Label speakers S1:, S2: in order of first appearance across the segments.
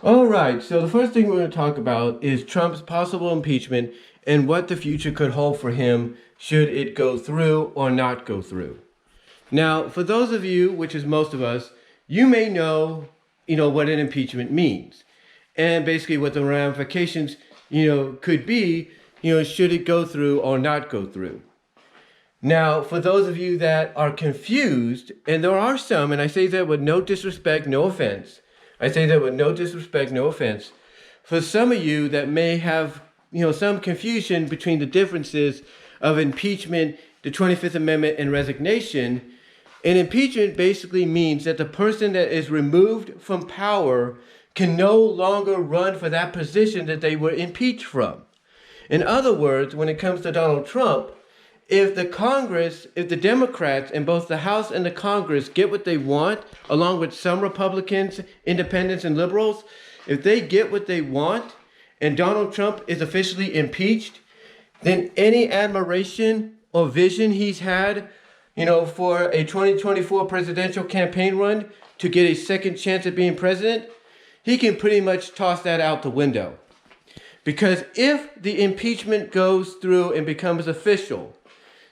S1: All right, so the first thing we're going to talk about is Trump's possible impeachment and what the future could hold for him should it go through or not go through. Now, for those of you, which is most of us, you may know what an impeachment means and basically what the ramifications, could be, should it go through or not go through. Now, for those of you that are confused, and there are some, and I say that with no disrespect, no offense. I say that with no disrespect, no offense. For some of you that may have, some confusion between the differences of impeachment, the 25th Amendment, and resignation, an impeachment basically means that the person that is removed from power can no longer run for that position that they were impeached from. In other words, when it comes to Donald Trump, if the Democrats in both the House and the Congress get what they want, along with some Republicans, independents, and liberals, if they get what they want and Donald Trump is officially impeached, then any admiration or vision he's had, for a 2024 presidential campaign run to get a second chance at being president, he can pretty much toss that out the window. Because if the impeachment goes through and becomes official,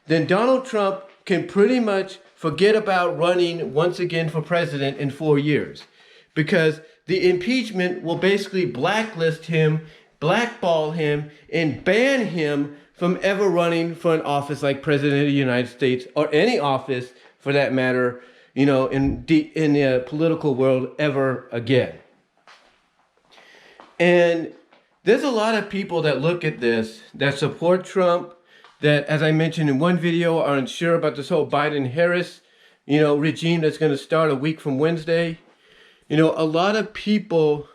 S1: then Donald Trump can pretty much forget about running once again for president in 4 years. Because the impeachment will basically blacklist him, blackball him, and ban him from ever running for an office like president of the United States, or any office for that matter, in the political world ever again. And there's a lot of people that look at this, that support Trump, that, as I mentioned in one video, are unsure about this whole Biden-Harris, regime that's going to start a week from Wednesday. A lot of people,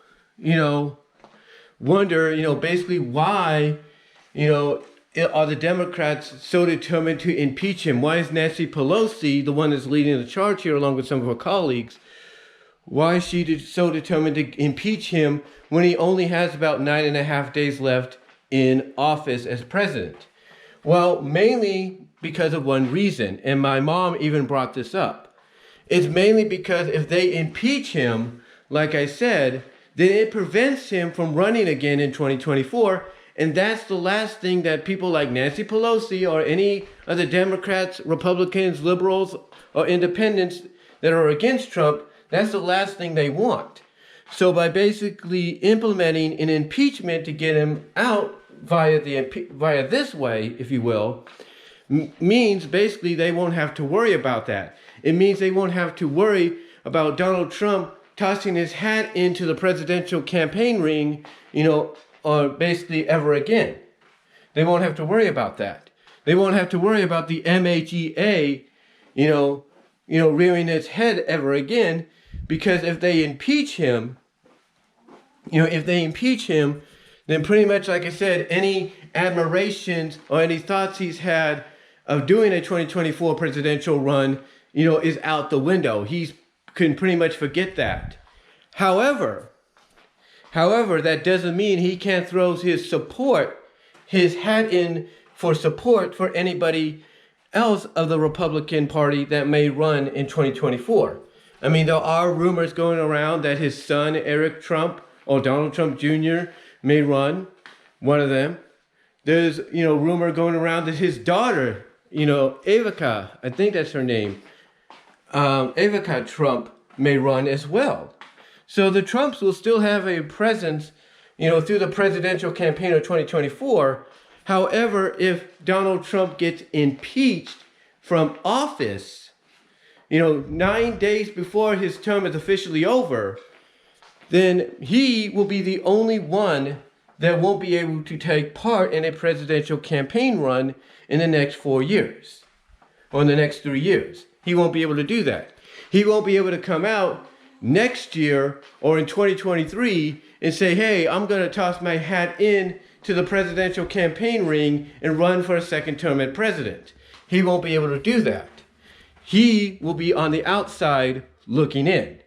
S1: wonder, basically why, are the Democrats so determined to impeach him? Why is Nancy Pelosi, the one that's leading the charge here along with some of her colleagues, why is she so determined to impeach him when he only has about 9.5 days left in office as president? Well, mainly because of one reason, and my mom even brought this up. It's mainly because if they impeach him, like I said, then it prevents him from running again in 2024, and that's the last thing that people like Nancy Pelosi or any of the Democrats, Republicans, liberals, or independents that are against Trump, that's the last thing they want. So by basically implementing an impeachment to get him out via this way, if you will, means basically they won't have to worry about that. It means they won't have to worry about Donald Trump tossing his hat into the presidential campaign ring, or basically ever again. They won't have to worry about that. They won't have to worry about the MHEA, rearing its head ever again, because if they impeach him, then pretty much, like I said, any admirations or any thoughts he's had of doing a 2024 presidential run, is out the window. He can pretty much forget that. However, that doesn't mean he can't throw his hat in for support for anybody else of the Republican Party that may run in 2024. I mean, there are rumors going around that his son, Eric Trump, or Donald Trump Jr., may run, one of them. There's, rumor going around that his daughter, Ivanka, I think that's her name, Ivanka Trump may run as well. So the Trumps will still have a presence, through the presidential campaign of 2024. However, if Donald Trump gets impeached from office, 9 days before his term is officially over, then he will be the only one that won't be able to take part in a presidential campaign run in the next 4 years, or in the next 3 years. He won't be able to do that. He won't be able to come out next year or in 2023 and say, hey, I'm going to toss my hat in to the presidential campaign ring and run for a second term as president. He won't be able to do that. He will be on the outside looking in.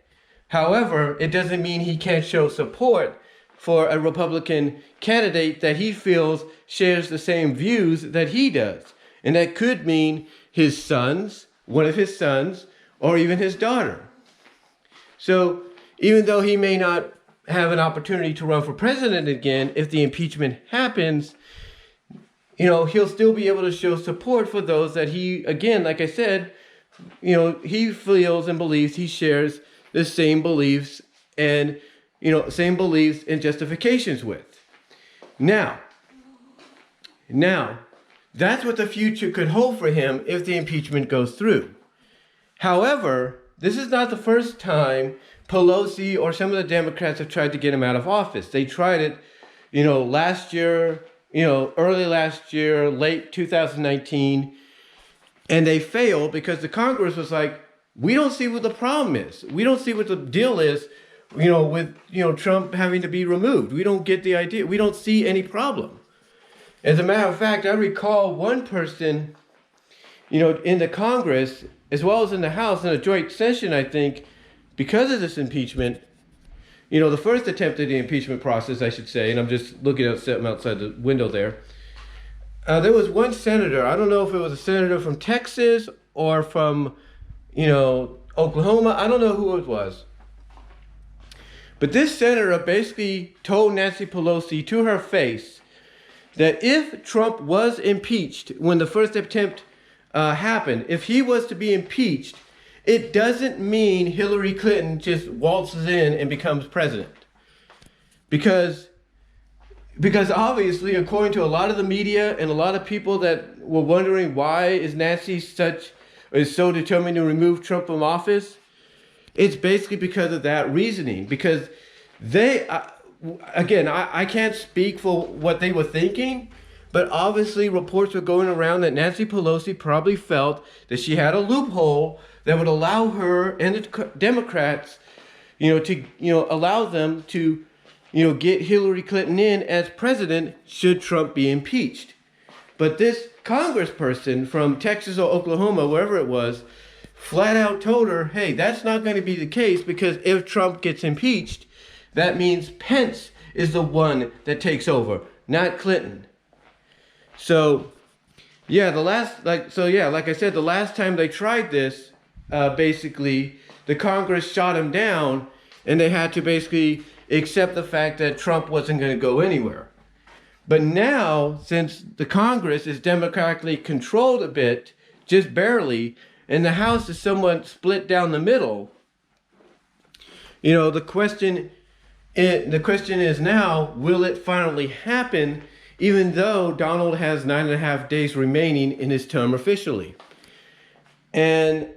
S1: However, it doesn't mean he can't show support for a Republican candidate that he feels shares the same views that he does. And that could mean his sons, one of his sons, or even his daughter. So even though he may not have an opportunity to run for president again, if the impeachment happens, he'll still be able to show support for those that he, again, like I said, he feels and believes he shares the same beliefs and, same beliefs and justifications with. Now, that's what the future could hold for him if the impeachment goes through. However, this is not the first time Pelosi or some of the Democrats have tried to get him out of office. They tried it, last year, early last year, late 2019, and they failed because the Congress was like, we don't see what the problem is. We don't see what the deal is, with, Trump having to be removed. We don't get the idea. We don't see any problem. As a matter of fact, I recall one person, in the Congress, as well as in the House, in a joint session, I think, because of this impeachment, the first attempt at the impeachment process, I should say, and I'm just looking at something outside the window there. There was one senator, I don't know if it was a senator from Texas or from, Oklahoma. I don't know who it was. But this senator basically told Nancy Pelosi to her face that if Trump was impeached when the first attempt happened, if he was to be impeached, it doesn't mean Hillary Clinton just waltzes in and becomes president. Because obviously, according to a lot of the media and a lot of people that were wondering why is Nancy so determined to remove Trump from office, it's basically because of that reasoning. Because they, again, I can't speak for what they were thinking, but obviously reports were going around that Nancy Pelosi probably felt that she had a loophole that would allow her and the Democrats, to, allow them to, get Hillary Clinton in as president should Trump be impeached. But this congressperson from Texas or Oklahoma, wherever it was, flat out told her, hey, that's not going to be the case, because if Trump gets impeached, that means Pence is the one that takes over, not Clinton. So, like I said, the last time they tried this, basically, the Congress shot him down, and they had to basically accept the fact that Trump wasn't going to go anywhere. But now, since the Congress is democratically controlled a bit, just barely, and the House is somewhat split down the middle, the question is now, will it finally happen, even though Donald has 9.5 days remaining in his term officially? And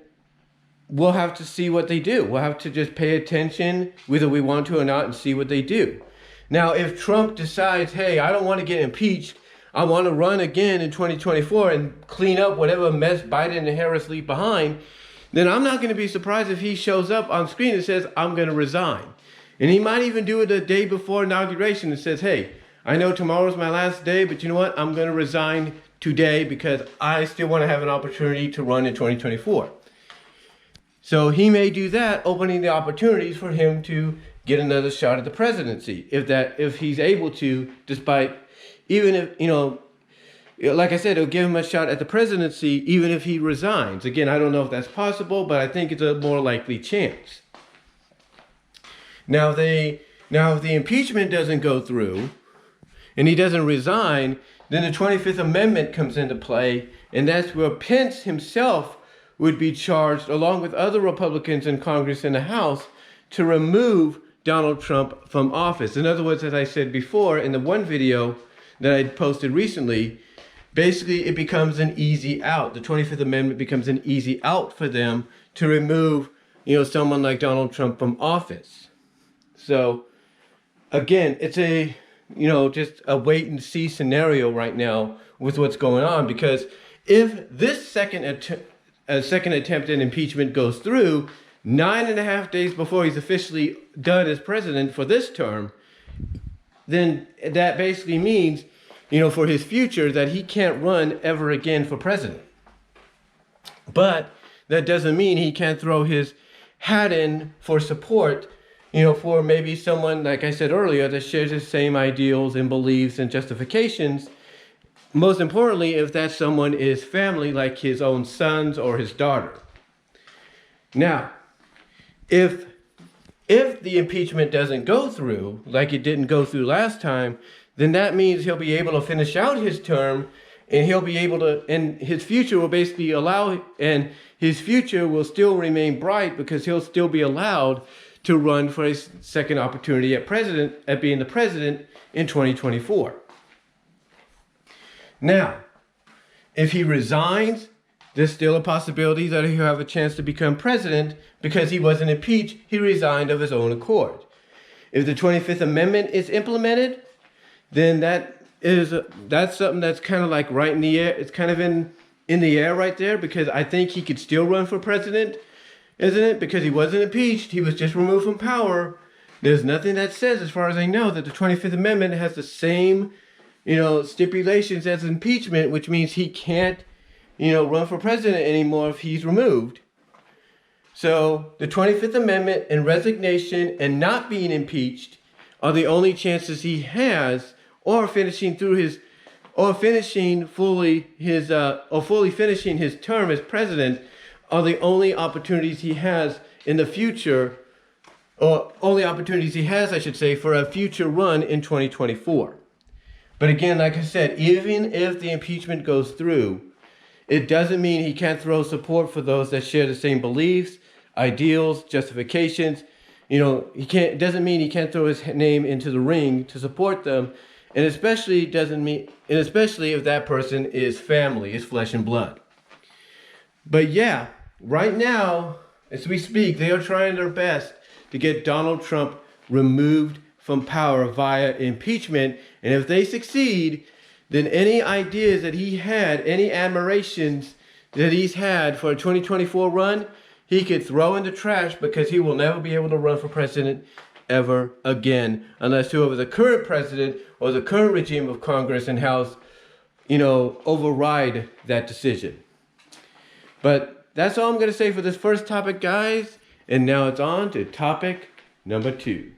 S1: we'll have to see what they do. We'll have to just pay attention, whether we want to or not, and see what they do. Now, if Trump decides, hey, I don't want to get impeached, I want to run again in 2024 and clean up whatever mess Biden and Harris leave behind, then I'm not going to be surprised if he shows up on screen and says, I'm going to resign. And he might even do it the day before inauguration and says, hey, I know tomorrow's my last day, but you know what? I'm going to resign today because I still want to have an opportunity to run in 2024. So he may do that, opening the opportunities for him to get another shot at the presidency, if he's able to, despite, even if, like I said, it'll give him a shot at the presidency, even if he resigns. Again, I don't know if that's possible, but I think it's a more likely chance. Now, if the impeachment doesn't go through, and he doesn't resign, then the 25th Amendment comes into play, and that's where Pence himself would be charged, along with other Republicans in Congress and the House, to remove Donald Trump from office. In other words, as I said before, in the one video that I posted recently, basically it becomes an easy out. The 25th Amendment becomes an easy out for them to remove, someone like Donald Trump from office. So, again, it's just a wait and see scenario right now with what's going on, because if this second attempt at impeachment goes through 9.5 days before he's officially done as president for this term, then that basically means, for his future, that he can't run ever again for president. But that doesn't mean he can't throw his hat in for support, for maybe someone, like I said earlier, that shares his same ideals and beliefs and justifications. Most importantly, if that someone is family, like his own sons or his daughter. Now, if If the impeachment doesn't go through, like it didn't go through last time, then that means he'll be able to finish out his term, and he'll be able to, and his future will basically allow, and his future will still remain bright because he'll still be allowed to run for his second opportunity at being the president in 2024. Now, if he resigns, there's still a possibility that he'll have a chance to become president because he wasn't impeached. He resigned of his own accord. If the 25th Amendment is implemented, then that's something that's kind of like right in the air. It's kind of in the air right there, because I think he could still run for president, isn't it? Because he wasn't impeached. He was just removed from power. There's nothing that says, as far as I know, that the 25th Amendment has the same, stipulations as impeachment, which means he can't, run for president anymore if he's removed. So the 25th Amendment and resignation and not being impeached are the only chances he has, or fully finishing his term as president are the only opportunities he has in the future, or only opportunities he has, I should say, for a future run in 2024. But again, like I said, even if the impeachment goes through, it doesn't mean he can't throw support for those that share the same beliefs, ideals, justifications. It doesn't mean he can't throw his name into the ring to support them. And especially if that person is family, is flesh and blood. But yeah, right now, as we speak, they are trying their best to get Donald Trump removed from power via impeachment. And if they succeed, then any ideas that he had, any admirations that he's had for a 2024 run, he could throw in the trash, because he will never be able to run for president ever again, unless whoever the current president or the current regime of Congress and House, override that decision. But that's all I'm going to say for this first topic, guys. And now it's on to topic number 2.